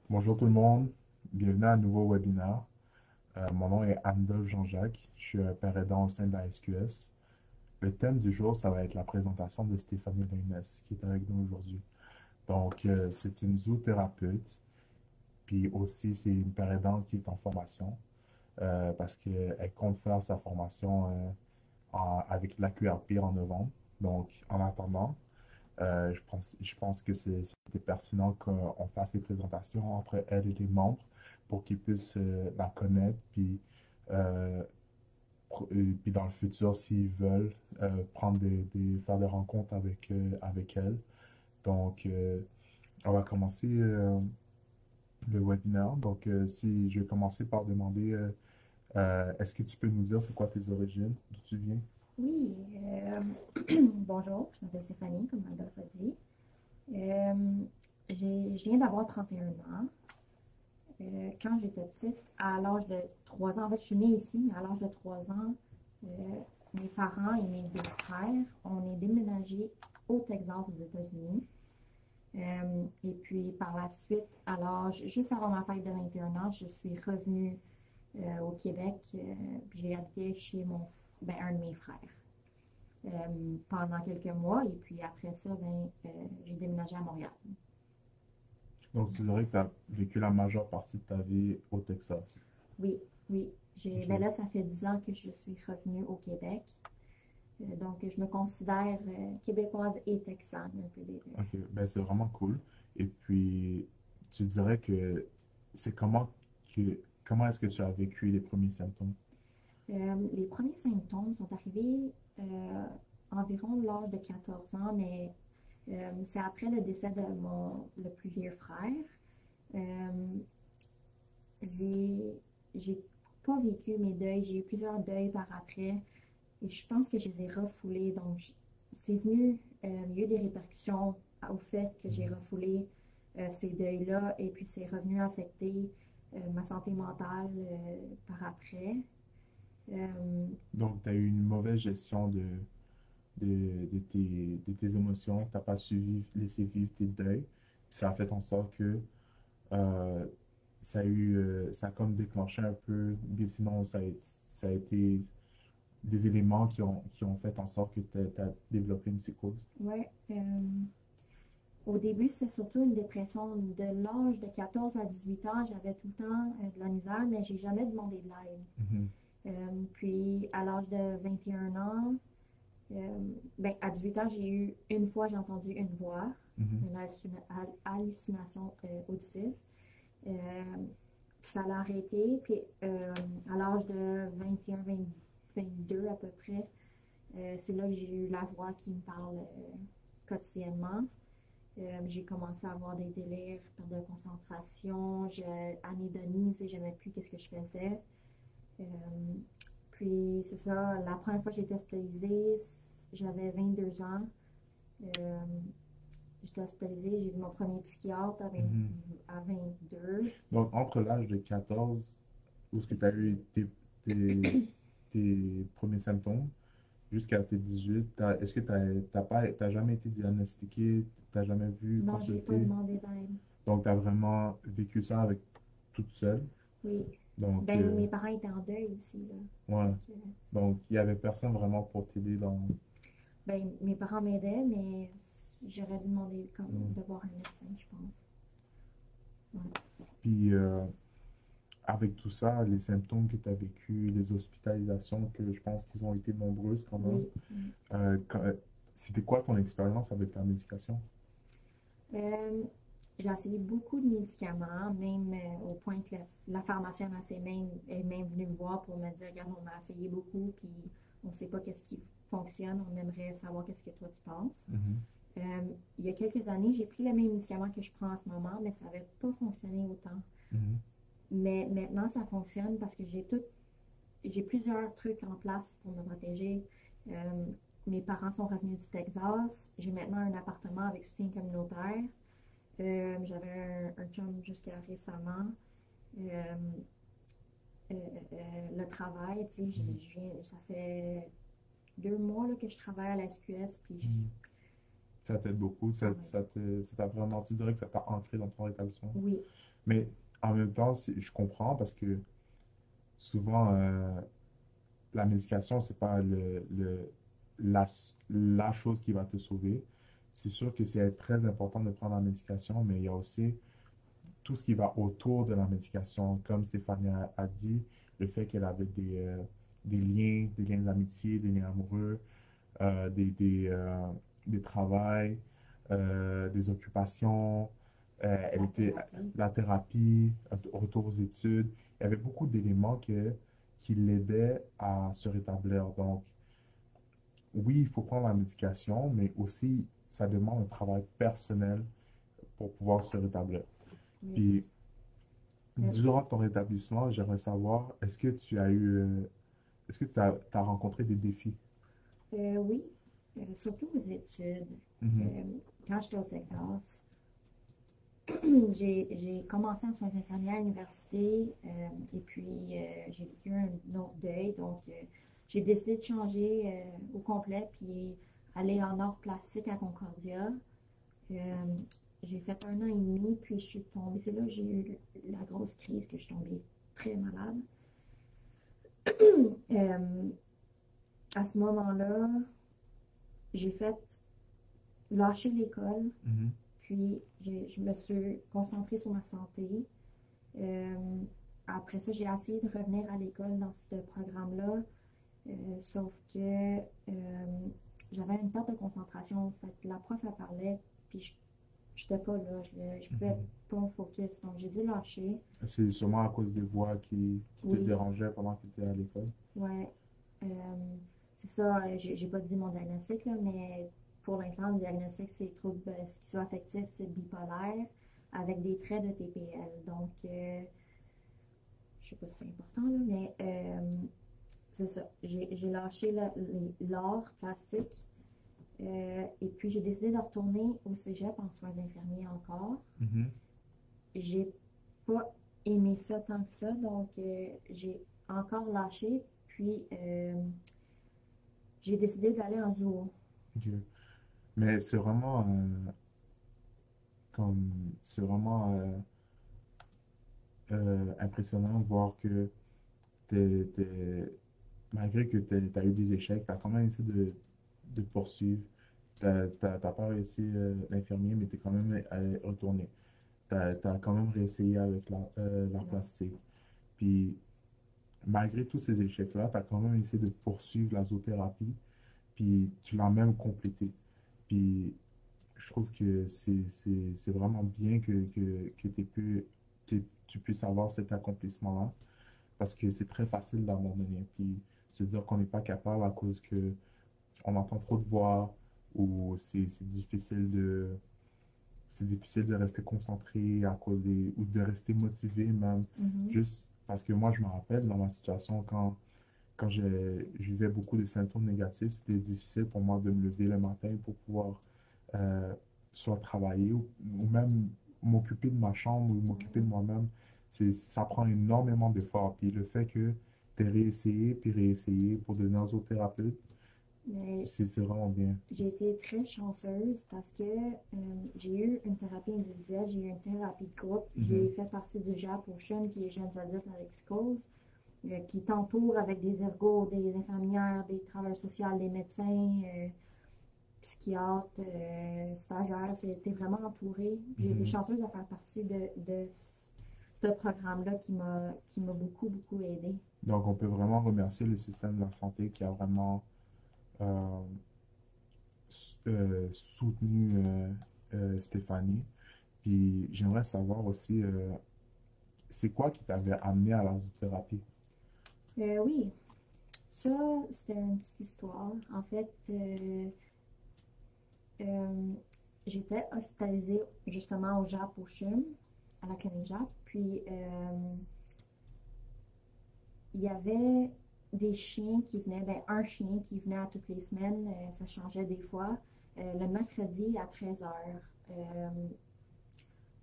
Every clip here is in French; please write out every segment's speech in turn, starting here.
Bonjour tout le monde, bienvenue à un nouveau webinaire. Mon nom est Andolphe Jean-Jacques, je suis un père aidant au sein de la SQS. Le thème du jour, ça va être la présentation de Stéphanie Leynes, qui est avec nous aujourd'hui. Donc, c'est une zoothérapeute, puis aussi c'est une père aidante qui est en formation, parce qu'elle compte faire sa formation avec l'AQRP en novembre. Donc, en attendant, je pense que c'était pertinent qu'on fasse les présentations entre elle et les membres pour qu'ils puissent la connaître, euh, puis dans le futur, s'ils veulent, faire des rencontres avec elle. Donc, on va commencer le webinaire. Donc, si je vais commencer par demander, est-ce que tu peux nous dire c'est quoi tes origines, d'où tu viens? Oui, bonjour, je m'appelle Stéphanie, comme Adolphe a dit. Euh, je viens d'avoir 31 ans. Quand j'étais petite, à l'âge de 3 ans, en fait, je suis née ici, mais à l'âge de 3 ans, euh, mes parents et mes deux frères, on est déménagés au Texas, aux États-Unis. Et puis, par la suite, à l'âge, juste avant ma fête de 21 ans, je suis revenue au Québec, puis j'ai habité chez un de mes frères pendant quelques mois. Et puis après ça, j'ai déménagé à Montréal. Donc, tu dirais que tu as vécu la majeure partie de ta vie au Texas. Oui, oui. Ok. Là, ça fait 10 ans que je suis revenue au Québec. Donc, je me considère québécoise et texane, un peu des deux. Ok, ben c'est vraiment cool. Et puis, tu dirais que c'est comment est-ce que tu as vécu les premiers symptômes? Les premiers symptômes sont arrivés environ l'âge de 14 ans, mais c'est après le décès de le plus vieux frère. Euh, j'ai, j'ai pas vécu mes deuils, j'ai eu plusieurs deuils par après. Et je pense que je les ai refoulés. Donc, c'est venu, il y a eu des répercussions au fait que j'ai Mhm. refoulé ces deuils-là et puis c'est revenu affecter ma santé mentale par après. Euh, Donc, tu as eu une mauvaise gestion de tes émotions, tu n'as pas laissé vivre tes deuils. Puis ça a fait en sorte que euh, ça a comme déclenché un peu, mais sinon ça a été des éléments qui ont fait en sorte que tu as développé une psychose. ouais, au début, c'était surtout une dépression. De l'âge de 14 à 18 ans, j'avais tout le temps de la misère, mais j'ai jamais demandé de l'aide. Mhm. Puis, à l'âge de 21 ans, à 18 ans, j'ai entendu une voix, Mhm. une hallucination auditive. Euh, Puis ça l'a arrêté. Puis à l'âge de 21, 20, 22 à peu près, c'est là que j'ai eu la voix qui me parle quotidiennement. J'ai commencé à avoir des délires, perte de concentration, anédonie, tu sais, j'aimais plus qu'est-ce que je faisais. Euh, Puis c'est ça, la première fois que j'ai été hospitalisée, j'avais 22 ans. Euh, J'étais hospitalisée, j'ai vu mon premier psychiatre Mhm. à 22. Donc, entre l'âge de 14, où est-ce que tu as eu tes premiers symptômes, jusqu'à tes 18, est-ce que t'as jamais été diagnostiqué, t'as jamais vu, Non, j'ai pas consulté? demandé d'aide. Donc, tu as vraiment vécu ça avec toute seule. Oui. Donc, Ben, mes parents étaient en deuil aussi, là. ouais. Fait que, Donc, il y avait personne vraiment pour t'aider dans. ben, mes parents m'aidaient, mais j'aurais dû demander comme Mm. de voir un médecin, je pense. Ouais. Puis, avec tout ça, les symptômes que tu as vécu, les hospitalisations, que je pense qu'ils ont été nombreuses quand même. Oui. Mm. euh, quand- euh, C'était quoi ton expérience avec la médication? Euh, j'ai essayé beaucoup de médicaments, même au point que la pharmacienne est même venue me voir pour me dire, regarde, on a essayé beaucoup, puis on ne sait pas qu'est-ce qui fonctionne, on aimerait savoir qu'est-ce que toi tu penses. Mhm. Euh, il y a quelques années, j'ai pris le même médicament que je prends en ce moment, mais ça n'avait pas fonctionné autant. Mhm. Mais maintenant, ça fonctionne parce que j'ai plusieurs trucs en place pour me protéger. Euh, Mes parents sont revenus du Texas. J'ai maintenant un appartement avec soutien communautaire. J'avais un chum jusqu'à récemment. Euh, le travail, tu sais, ça fait 2 mois là, que je travaille à la SQS, puis Mhm. Ça t'aide beaucoup, Oui, ça t'a vraiment, tu dirais que ça t'a ancré dans ton rétablissement. oui, Mais en même temps, je comprends parce que souvent, la médication, c'est pas la, la chose qui va te sauver. C'est sûr que c'est très important de prendre la médication, mais il y a aussi tout ce qui va autour de la médication. Comme Stéphanie a dit, le fait qu'elle avait des liens d'amitié, des liens amoureux, euh, des, des, euh, des travails, des occupations. Elle la était thérapie. la thérapie, retour aux études. Il y avait beaucoup d'éléments qui l'aidaient à se rétablir. Donc, oui, il faut prendre la médication, mais aussi, ça demande un travail personnel pour pouvoir se rétablir. Oui. Puis, Euh, durant ton rétablissement, j'aimerais savoir, est-ce que t'as rencontré des défis? oui, surtout aux études. Mhm, Euh, Quand j'étais au Texas, j'ai commencé en soins infirmiers à l'université et puis j'ai vécu un autre deuil. Donc, j'ai décidé de changer au complet puis aller en art plastique à Concordia. Euh, j'ai fait un an et demi, puis je suis tombée. C'est là que j'ai eu la grosse crise que je suis tombée très malade. Euh, à ce moment-là, j'ai fait lâcher l'école, mhm, puis je me suis concentrée sur ma santé. Euh, Après ça, j'ai essayé de revenir à l'école dans ce programme-là, sauf que j'avais une perte de concentration. Fait que la prof, elle parlait, puis je n'étais pas là, je pouvais mhm. pas me focus. Donc, j'ai dû lâcher. C'est sûrement à cause des voix qui te Oui, dérangeaient pendant que tu étais à l'école. ouais. Euh, c'est ça, j'ai pas dit mon diagnostic, là, mais pour l'instant, le diagnostic, c'est trouble schizoaffectif, c'est bipolaire, avec des traits de TPL. Donc, je sais pas si c'est important, là, mais c'est ça. J'ai lâché l'art plastique et puis j'ai décidé de retourner au cégep en soins infirmiers encore. Mhm. J'ai pas aimé ça tant que ça, donc j'ai encore lâché. Puis j'ai décidé d'aller en duo. Ok. Mais c'est vraiment impressionnant de voir que malgré que tu as eu des échecs, tu as quand même essayé de poursuivre. T'as pas réussi l'infirmier, mais tu es quand même retourné. Tu as quand même réessayé avec l'art Ouais. plastique. Puis, malgré tous ces échecs-là, tu as quand même essayé de poursuivre la zoothérapie, puis tu l'as même complété. Puis, je trouve que c'est vraiment bien que tu puisses avoir cet accomplissement-là, parce que c'est très facile d'abandonner. Puis, se dire qu'on n'est pas capable à cause que on entend trop de voix, ou c'est difficile de rester concentré à cause ou de rester motivé même. Mhm. Juste parce que moi, je me rappelle dans ma situation quand je vivais beaucoup de symptômes négatifs, c'était difficile pour moi de me lever le matin pour pouvoir euh, soit travailler ou même m'occuper de ma chambre ou m'occuper de Ouais. moi-même. Ça prend énormément d'efforts. Puis le fait que tu aies réessayé puis réessayé pour devenir zoothérapeute, Mais c'est vraiment bien. j'ai été très chanceuse parce que j'ai eu une thérapie individuelle, j'ai eu une thérapie de groupe, Mhm, j'ai fait partie du JAP Ocean, qui est Jeunes Adultes avec Psychose, qui t'entoure avec des ergots, des infirmières, des travailleurs sociaux, des médecins, psychiatres, stagiaires. C'était vraiment entourée. J'ai été mhm. chanceuse de faire partie de ce programme-là qui m'a beaucoup, beaucoup aidée. Donc, on peut vraiment remercier le système de la santé qui a vraiment euh, soutenu Stéphanie. Puis, j'aimerais savoir aussi, c'est quoi qui t'avait amené à la zoothérapie? Oui, ça, c'était une petite histoire. En fait, euh, j'étais hospitalisée justement au JAP au CHUM, à la clinique JAP. Puis, il y avait des chiens qui venaient, ben, un chien qui venait à toutes les semaines, ça changeait des fois, le mercredi à 13 heures.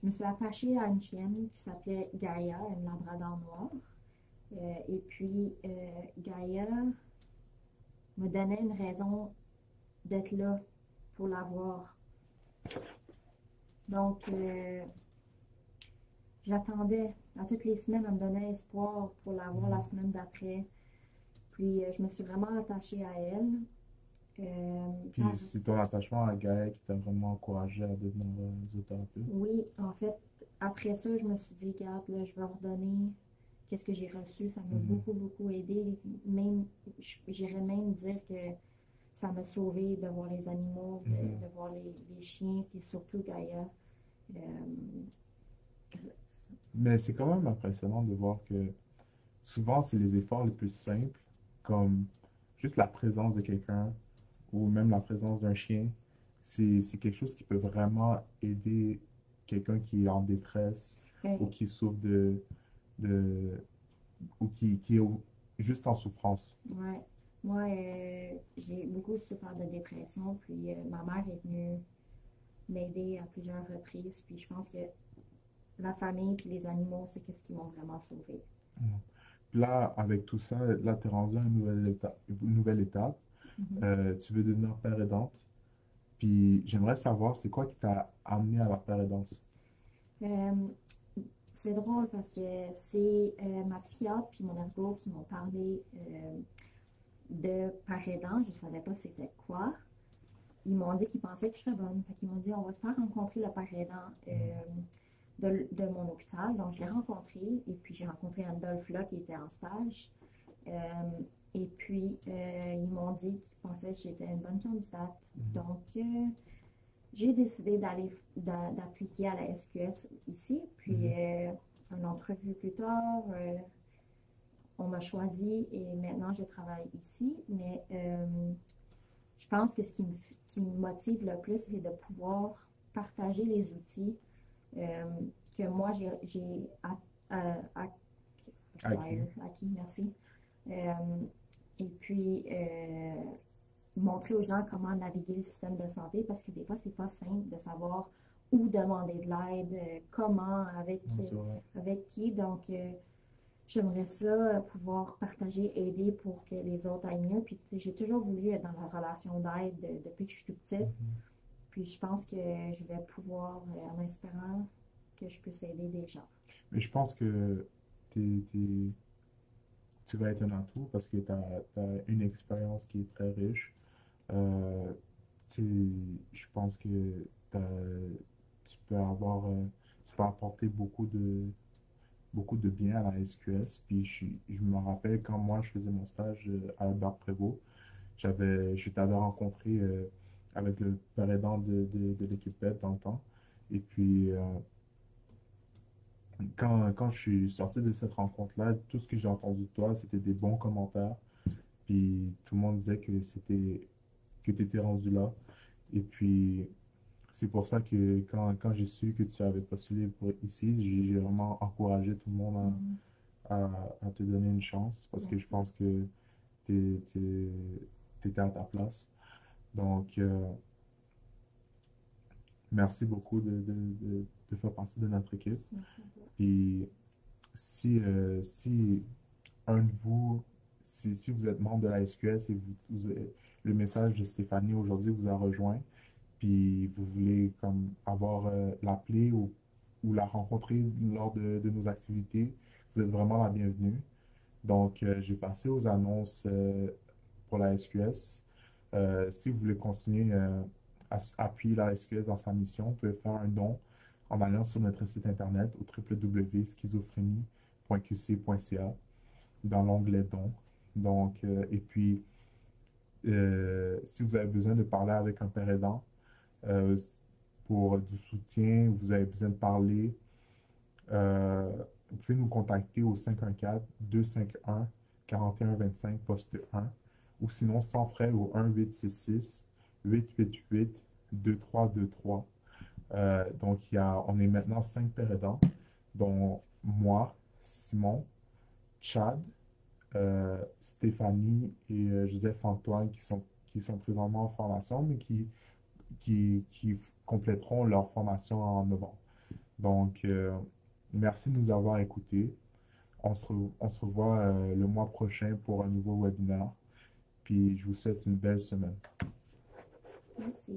Je me suis attachée à une chienne qui s'appelait Gaïa, une labrador noire. Et puis, Gaïa me donnait une raison d'être là pour la voir. Donc, j'attendais à toutes les semaines, elle me donnait espoir pour l'avoir la Mhm. semaine d'après. Puis, je me suis vraiment attachée à elle. Puis c'est ton attachement à Gaël qui t'a vraiment encouragé à devenir zoothérapie. Oui, en fait, après ça, je me suis dit, regarde, là, je vais redonner qu'est-ce que j'ai reçu. Ça m'a Mhm. beaucoup, beaucoup aidé. Même, j'irais même dire que ça m'a sauvé de voir les animaux, Mhm. de voir les chiens, puis surtout Gaïa. Euh, Mais c'est quand même impressionnant de voir que souvent c'est les efforts les plus simples, comme juste la présence de quelqu'un ou même la présence d'un chien. C'est quelque chose qui peut vraiment aider quelqu'un qui est en détresse ou euh, qui souffre de ou qui est juste en souffrance. ouais. Moi, j'ai beaucoup souffert de dépression, puis ma mère est venue m'aider à plusieurs reprises, puis je pense que la famille et les animaux, c'est ce qui m'ont vraiment sauvée. Mhm. Puis là, avec tout ça, là, tu es rendu à une nouvelle étape. Mhm. Tu veux devenir père aidante. Puis j'aimerais savoir, c'est quoi qui t'a amené à la père aidance? Euh, c'est drôle parce que c'est ma psychiatre puis mon ergo qui m'ont parlé de par aidant. Je savais pas c'était quoi. Ils m'ont dit qu'ils pensaient que je serais bonne. Fait qu'ils m'ont dit, on va te faire rencontrer le par aidant de mon hôpital. Donc, je l'ai rencontré et puis j'ai rencontré Andolphe là qui était en stage. Euh, et puis, ils m'ont dit qu'ils pensaient que j'étais une bonne candidate. Mhm. Donc, j'ai décidé d'appliquer à la SQS ici. Puis, Mhm. une entrevue plus tard, on m'a choisi et maintenant je travaille ici. Mais je pense que qui me motive le plus, c'est de pouvoir partager les outils euh, que moi j'ai Acquis. acquis, merci. Euh, et puis, montrer aux gens comment naviguer le système de santé parce que des fois, c'est pas simple de savoir où demander de l'aide, comment, Non, c'est vrai. avec qui. Donc, j'aimerais ça pouvoir partager, aider pour que les autres aillent mieux. Puis, tu sais, j'ai toujours voulu être dans la relation d'aide depuis que je suis toute petite. Mhm. Puis, je pense que je vais pouvoir, en espérant que je puisse aider des gens. Mais je pense que tu vas être un atout parce que tu as une expérience qui est très riche. Euh, je pense que t'as- tu peux apporter beaucoup de bien à la SQS. Puis je me rappelle quand moi je faisais mon stage à Albert Prévost, je t'avais rencontré avec le président de l'équipe PEP dans le temps. Et puis, quand je suis sorti de cette rencontre-là, tout ce que j'ai entendu de toi, c'était des bons commentaires. Puis tout le monde disait que tu étais rendu là. Et puis, c'est pour ça que quand j'ai su que tu avais postulé pour ici, j'ai vraiment encouragé tout le monde Mhm. à te donner une chance parce que je Merci. pense que tu étais à ta place. Donc, merci beaucoup de faire partie de notre équipe. Merci à toi. Puis, si un de vous, si vous êtes membre de la SQS et le message de Stéphanie aujourd'hui vous a rejoint, puis vous voulez comme avoir l'appeler ou la rencontrer lors de nos activités, vous êtes vraiment la bienvenue. Donc, je vais passer aux annonces pour la SQS. Si vous voulez continuer à appuyer la SQS dans sa mission, vous pouvez faire un don en allant sur notre site internet au www.schizophrénie.qc.ca dans l'onglet dons. Donc, et puis, si vous avez besoin de parler avec un père aidant euh, pour du soutien, vous avez besoin de parler, euh, vous pouvez nous contacter au 514-251-4125 poste 1 ou sinon sans frais au 1-866-888-2323. Donc, on est maintenant 5 pères aidants, dont moi, Simon, Chad, Stéphanie et Joseph-Antoine qui sont présentement en formation, mais qui compléteront leur formation en novembre. Donc, merci de nous avoir écoutés. On se revoit le mois prochain pour un nouveau webinaire. Puis, je vous souhaite une belle semaine. Merci.